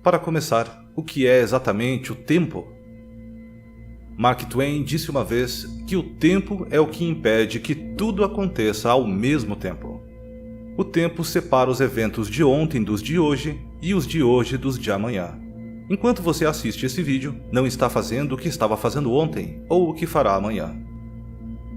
Para começar, o que é exatamente o tempo? Mark Twain disse uma vez que o tempo é o que impede que tudo aconteça ao mesmo tempo. O tempo separa os eventos de ontem dos de hoje e os de hoje dos de amanhã. Enquanto você assiste esse vídeo, não está fazendo o que estava fazendo ontem ou o que fará amanhã.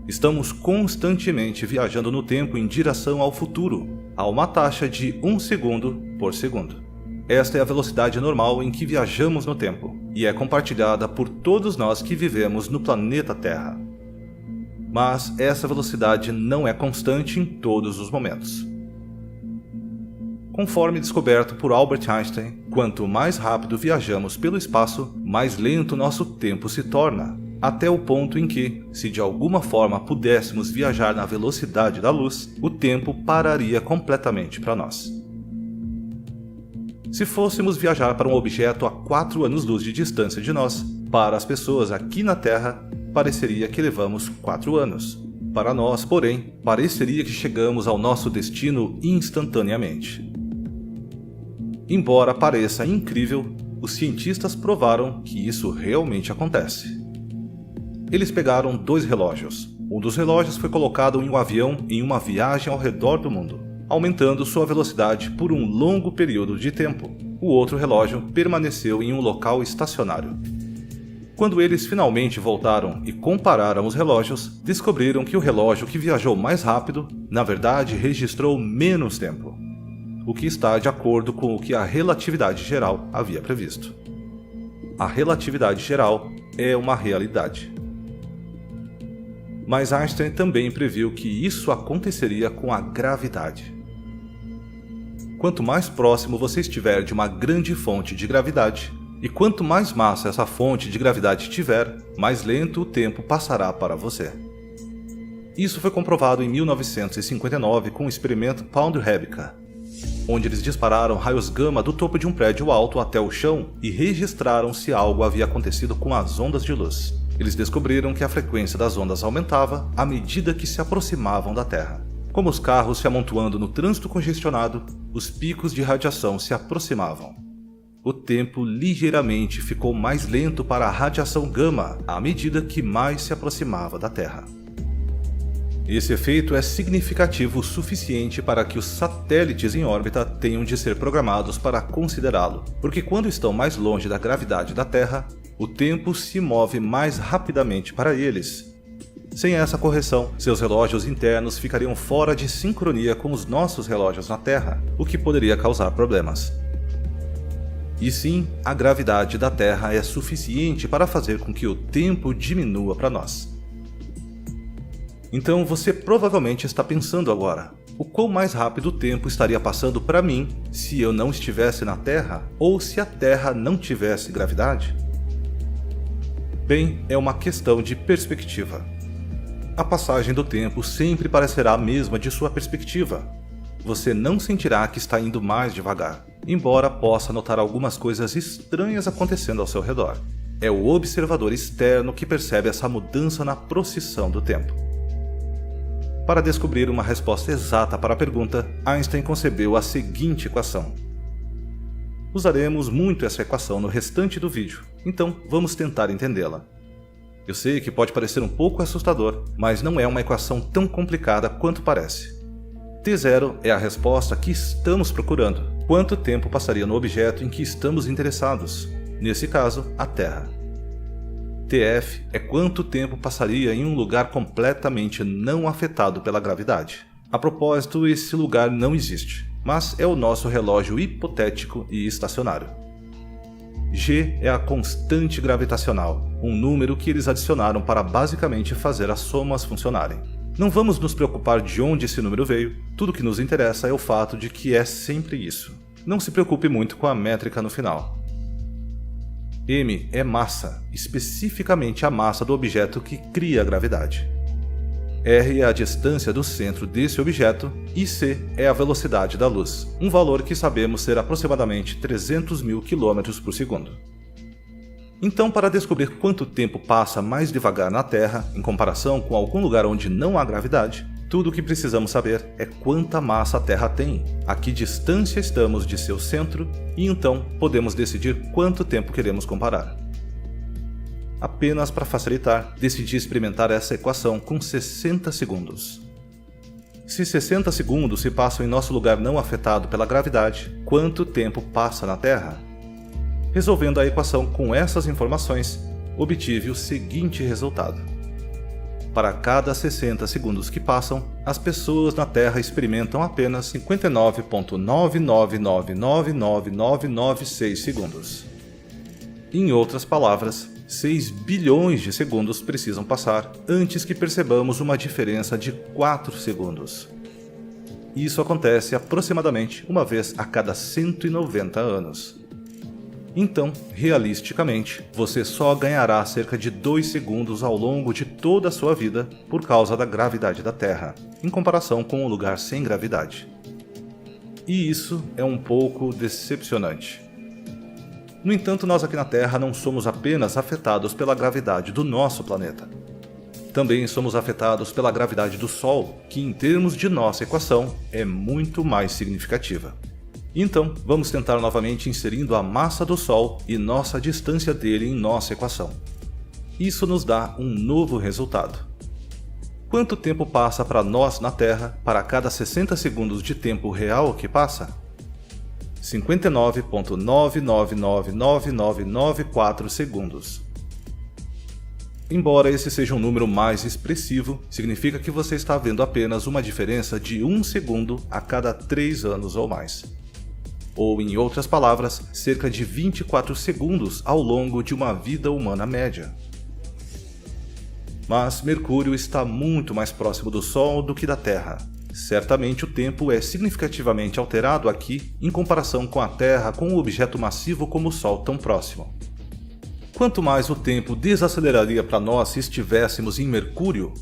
Estamos constantemente viajando no tempo em direção ao futuro, a uma taxa de 1 segundo por segundo. Esta é a velocidade normal em que viajamos no tempo, e é compartilhada por todos nós que vivemos no planeta Terra. Mas essa velocidade não é constante em todos os momentos. Conforme descoberto por Albert Einstein, quanto mais rápido viajamos pelo espaço, mais lento nosso tempo se torna, até o ponto em que, se de alguma forma pudéssemos viajar na velocidade da luz, o tempo pararia completamente para nós. Se fôssemos viajar para um objeto a 4 anos-luz de distância de nós, para as pessoas aqui na Terra, pareceria que levamos 4 anos. Para nós, porém, pareceria que chegamos ao nosso destino instantaneamente. Embora pareça incrível, os cientistas provaram que isso realmente acontece. Eles pegaram 2 relógios. Um dos relógios foi colocado em um avião em uma viagem ao redor do mundo, aumentando sua velocidade por um longo período de tempo. O outro relógio permaneceu em um local estacionário. Quando eles finalmente voltaram e compararam os relógios, descobriram que o relógio que viajou mais rápido, na verdade, registrou menos tempo, o que está de acordo com o que a relatividade geral havia previsto. A relatividade geral é uma realidade. Mas Einstein também previu que isso aconteceria com a gravidade. Quanto mais próximo você estiver de uma grande fonte de gravidade, e quanto mais massa essa fonte de gravidade tiver, mais lento o tempo passará para você. Isso foi comprovado em 1959 com o experimento Pound-Rebecca, onde eles dispararam raios gama do topo de um prédio alto até o chão e registraram se algo havia acontecido com as ondas de luz. Eles descobriram que a frequência das ondas aumentava à medida que se aproximavam da Terra. Como os carros se amontoando no trânsito congestionado, os picos de radiação se aproximavam. O tempo ligeiramente ficou mais lento para a radiação gama à medida que mais se aproximava da Terra. Esse efeito é significativo o suficiente para que os satélites em órbita tenham de ser programados para considerá-lo, porque quando estão mais longe da gravidade da Terra, o tempo se move mais rapidamente para eles. Sem essa correção, seus relógios internos ficariam fora de sincronia com os nossos relógios na Terra, o que poderia causar problemas. E sim, a gravidade da Terra é suficiente para fazer com que o tempo diminua para nós. Então você provavelmente está pensando agora, o quão mais rápido o tempo estaria passando para mim se eu não estivesse na Terra ou se a Terra não tivesse gravidade? Bem, é uma questão de perspectiva. A passagem do tempo sempre parecerá a mesma de sua perspectiva. Você não sentirá que está indo mais devagar, embora possa notar algumas coisas estranhas acontecendo ao seu redor. É o observador externo que percebe essa mudança na procissão do tempo. Para descobrir uma resposta exata para a pergunta, Einstein concebeu a seguinte equação. Usaremos muito essa equação no restante do vídeo, então vamos tentar entendê-la. Eu sei que pode parecer um pouco assustador, mas não é uma equação tão complicada quanto parece. T0 é a resposta que estamos procurando. Quanto tempo passaria no objeto em que estamos interessados? Nesse caso, a Terra. TF é quanto tempo passaria em um lugar completamente não afetado pela gravidade. A propósito, esse lugar não existe, mas é o nosso relógio hipotético e estacionário. G é a constante gravitacional, um número que eles adicionaram para basicamente fazer as somas funcionarem. Não vamos nos preocupar de onde esse número veio, tudo que nos interessa é o fato de que é sempre isso. Não se preocupe muito com a métrica no final. M é massa, especificamente a massa do objeto que cria a gravidade. R é a distância do centro desse objeto e C é a velocidade da luz, um valor que sabemos ser aproximadamente 300 mil km por segundo. Então, para descobrir quanto tempo passa mais devagar na Terra em comparação com algum lugar onde não há gravidade, Tudo o que precisamos saber é quanta massa a Terra tem, a que distância estamos de seu centro e então podemos decidir quanto tempo queremos comparar. Apenas para facilitar, decidi experimentar essa equação com 60 segundos. Se 60 segundos se passam em nosso lugar não afetado pela gravidade, quanto tempo passa na Terra? Resolvendo a equação com essas informações, obtive o seguinte resultado. Para cada 60 segundos que passam, as pessoas na Terra experimentam apenas 59,9999996 segundos. Em outras palavras, 6 bilhões de segundos precisam passar antes que percebamos uma diferença de 4 segundos. Isso acontece aproximadamente uma vez a cada 190 anos. Então, realisticamente, você só ganhará cerca de 2 segundos ao longo de toda a sua vida por causa da gravidade da Terra, em comparação com um lugar sem gravidade. E isso é um pouco decepcionante. No entanto, nós aqui na Terra não somos apenas afetados pela gravidade do nosso planeta. Também somos afetados pela gravidade do Sol, que em termos de nossa equação é muito mais significativa. Então, vamos tentar novamente inserindo a massa do Sol e nossa distância dele em nossa equação. Isso nos dá um novo resultado. Quanto tempo passa para nós na Terra para cada 60 segundos de tempo real que passa? 59,9999994 segundos. Embora esse seja um número mais expressivo, significa que você está vendo apenas uma diferença de 1 segundo a cada 3 anos ou mais. Ou, em outras palavras, cerca de 24 segundos ao longo de uma vida humana média. Mas Mercúrio está muito mais próximo do Sol do que da Terra. Certamente o tempo é significativamente alterado aqui em comparação com a Terra com um objeto massivo como o Sol tão próximo. Quanto mais o tempo desaceleraria para nós se estivéssemos em Mercúrio?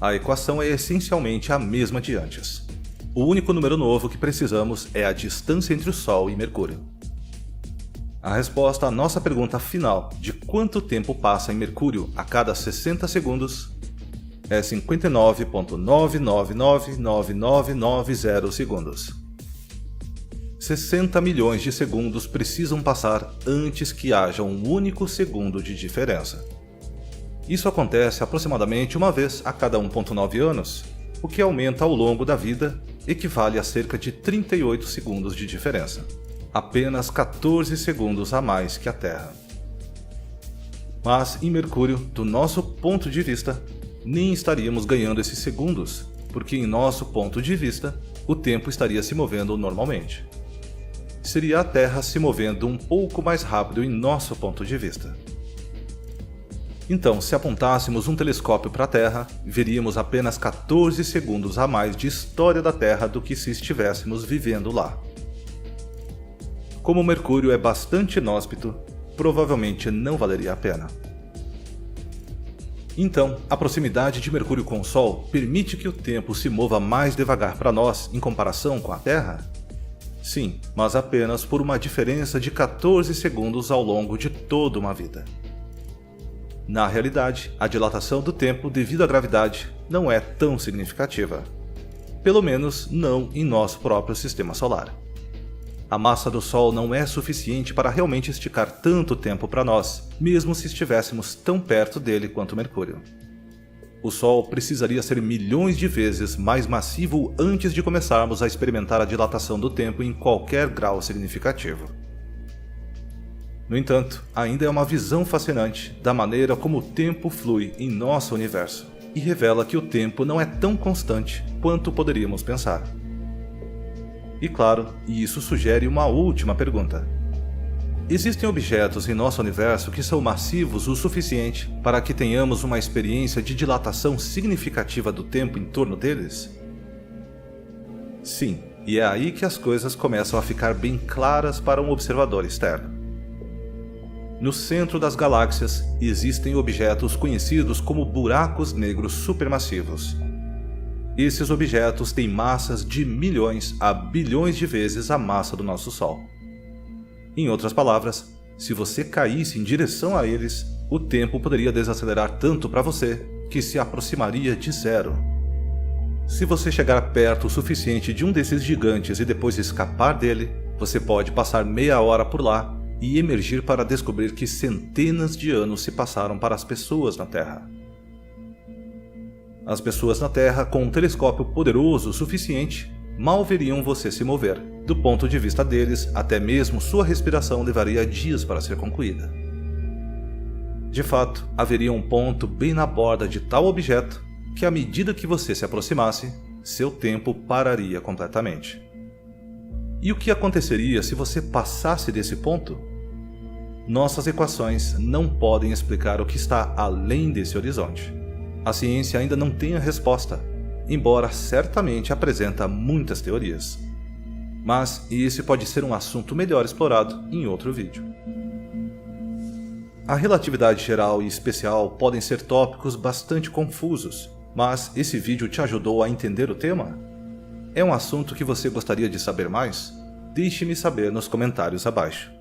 A equação é essencialmente a mesma de antes. O único número novo que precisamos é a distância entre o Sol e Mercúrio. A resposta à nossa pergunta final de quanto tempo passa em Mercúrio a cada 60 segundos é 59,9999990 segundos. 60 milhões de segundos precisam passar antes que haja um único segundo de diferença. Isso acontece aproximadamente uma vez a cada 1,9 anos, o que aumenta ao longo da vida, equivale a cerca de 38 segundos de diferença. Apenas 14 segundos a mais que a Terra. Mas em Mercúrio, do nosso ponto de vista, nem estaríamos ganhando esses segundos, porque em nosso ponto de vista, o tempo estaria se movendo normalmente. Seria a Terra se movendo um pouco mais rápido em nosso ponto de vista. Então, se apontássemos um telescópio para a Terra, veríamos apenas 14 segundos a mais de história da Terra do que se estivéssemos vivendo lá. Como Mercúrio é bastante inóspito, provavelmente não valeria a pena. Então, a proximidade de Mercúrio com o Sol permite que o tempo se mova mais devagar para nós em comparação com a Terra? Sim, mas apenas por uma diferença de 14 segundos ao longo de toda uma vida. Na realidade, a dilatação do tempo devido à gravidade não é tão significativa. Pelo menos não em nosso próprio sistema solar. A massa do Sol não é suficiente para realmente esticar tanto tempo para nós, mesmo se estivéssemos tão perto dele quanto Mercúrio. O Sol precisaria ser milhões de vezes mais massivo antes de começarmos a experimentar a dilatação do tempo em qualquer grau significativo. No entanto, ainda é uma visão fascinante da maneira como o tempo flui em nosso universo, e revela que o tempo não é tão constante quanto poderíamos pensar. E claro, isso sugere uma última pergunta. Existem objetos em nosso universo que são massivos o suficiente para que tenhamos uma experiência de dilatação significativa do tempo em torno deles? Sim, e é aí que as coisas começam a ficar bem claras para um observador externo. No centro das galáxias existem objetos conhecidos como buracos negros supermassivos. Esses objetos têm massas de milhões a bilhões de vezes a massa do nosso Sol. Em outras palavras, se você caísse em direção a eles, o tempo poderia desacelerar tanto para você que se aproximaria de zero. Se você chegar perto o suficiente de um desses gigantes e depois escapar dele, você pode passar meia hora por lá e emergir para descobrir que centenas de anos se passaram para as pessoas na Terra. As pessoas na Terra, com um telescópio poderoso o suficiente, mal veriam você se mover. Do ponto de vista deles, até mesmo sua respiração levaria dias para ser concluída. De fato, haveria um ponto bem na borda de tal objeto que, à medida que você se aproximasse, seu tempo pararia completamente. E o que aconteceria se você passasse desse ponto? Nossas equações não podem explicar o que está além desse horizonte. A ciência ainda não tem a resposta, embora certamente apresenta muitas teorias. Mas esse pode ser um assunto melhor explorado em outro vídeo. A relatividade geral e especial podem ser tópicos bastante confusos, mas esse vídeo te ajudou a entender o tema? É um assunto que você gostaria de saber mais? Deixe-me saber nos comentários abaixo.